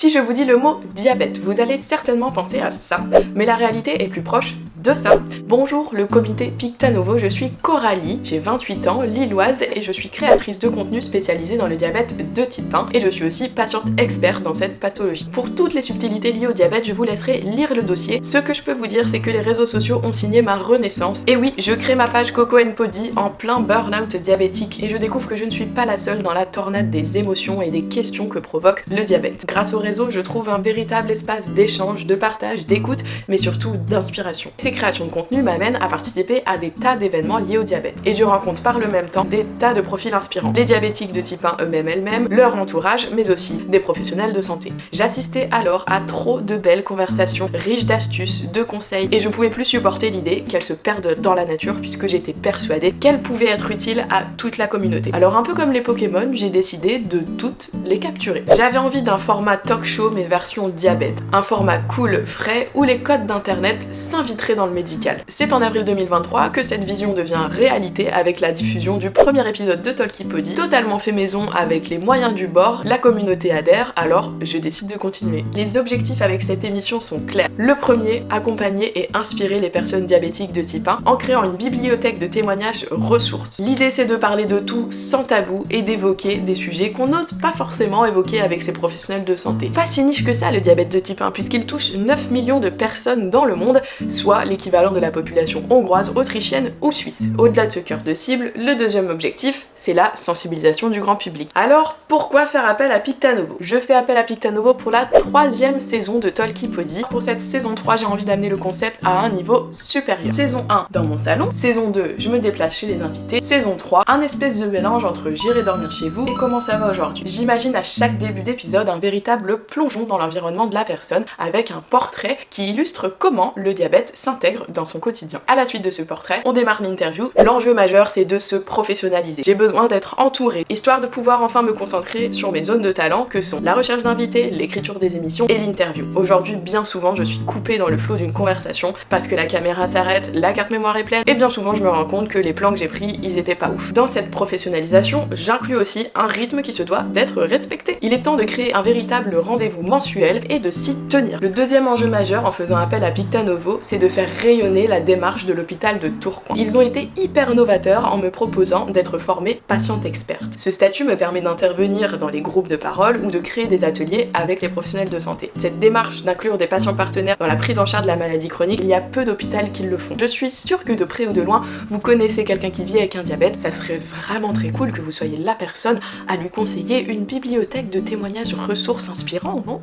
Si je vous dis le mot diabète, vous allez certainement penser à ça, mais la réalité est plus proche de ça. Bonjour le comité Pictanovo, je suis Coralie, j'ai 28 ans, lilloise et je suis créatrice de contenu spécialisée dans le diabète de type 1 et je suis aussi patiente experte dans cette pathologie. Pour toutes les subtilités liées au diabète, je vous laisserai lire le dossier. Ce que je peux vous dire, c'est que les réseaux sociaux ont signé ma renaissance. Et oui, je crée ma page Coco & Pody en plein burn-out diabétique et je découvre que je ne suis pas la seule dans la tornade des émotions et des questions que provoque le diabète. Grâce au réseau, je trouve un véritable espace d'échange, de partage, d'écoute, mais surtout d'inspiration. Ces créations de contenu m'amènent à participer à des tas d'événements liés au diabète. Et je rencontre par le même temps des tas de profils inspirants. Les diabétiques de type 1 eux-mêmes, elles-mêmes, leur entourage, mais aussi des professionnels de santé. J'assistais alors à trop de belles conversations, riches d'astuces, de conseils, et je pouvais plus supporter l'idée qu'elles se perdent dans la nature puisque j'étais persuadée qu'elles pouvaient être utiles à toute la communauté. Alors un peu comme les Pokémon, j'ai décidé de toutes les capturer. J'avais envie d'un format talk show mais version diabète. Un format cool, frais, où les codes d'internet s'inviteraient dans le médical. C'est en avril 2023 que cette vision devient réalité avec la diffusion du premier épisode de Talkipody, totalement fait maison avec les moyens du bord, la communauté adhère, alors je décide de continuer. Les objectifs avec cette émission sont clairs. Le premier, accompagner et inspirer les personnes diabétiques de type 1 en créant une bibliothèque de témoignages ressources. L'idée c'est de parler de tout sans tabou et d'évoquer des sujets qu'on n'ose pas forcément évoquer avec ces professionnels de santé. Pas si niche que ça le diabète de type 1 puisqu'il touche 9 millions de personnes dans le monde, soit l'équivalent de la population hongroise, autrichienne ou suisse. Au-delà de ce cœur de cible, le deuxième objectif, c'est la sensibilisation du grand public. Alors, pourquoi faire appel à Pictanovo? Je fais appel à Pictanovo pour la 3e saison de Talkipody. Pour cette saison 3, j'ai envie d'amener le concept à un niveau supérieur. Saison 1, dans mon salon. Saison 2, je me déplace chez les invités. Saison 3, un espèce de mélange entre j'irai dormir chez vous et comment ça va aujourd'hui. J'imagine à chaque début d'épisode un véritable plongeon dans l'environnement de la personne avec un portrait qui illustre comment le diabète s'intègre dans son quotidien. À la suite de ce portrait, on démarre l'interview. L'enjeu majeur, c'est de se professionnaliser. J'ai besoin d'être entourée, histoire de pouvoir enfin me concentrer sur mes zones de talent que sont la recherche d'invités, l'écriture des émissions et l'interview. Aujourd'hui, bien souvent, je suis coupée dans le flot d'une conversation parce que la caméra s'arrête, la carte mémoire est pleine et bien souvent, je me rends compte que les plans que j'ai pris, ils étaient pas ouf. Dans cette professionnalisation, j'inclus aussi un rythme qui se doit d'être respecté. Il est temps de créer un véritable rendez-vous mensuel et de s'y tenir. Le deuxième enjeu majeur en faisant appel à Pictanovo, c'est de faire rayonner la démarche de l'hôpital de Tourcoing. Ils ont été hyper novateurs en me proposant d'être formée patiente experte. Ce statut me permet d'intervenir dans les groupes de parole ou de créer des ateliers avec les professionnels de santé. Cette démarche d'inclure des patients partenaires dans la prise en charge de la maladie chronique, il y a peu d'hôpitaux qui le font. Je suis sûre que de près ou de loin, vous connaissez quelqu'un qui vit avec un diabète, ça serait vraiment très cool que vous soyez la personne à lui conseiller une bibliothèque de témoignages ressources inspirants, non ?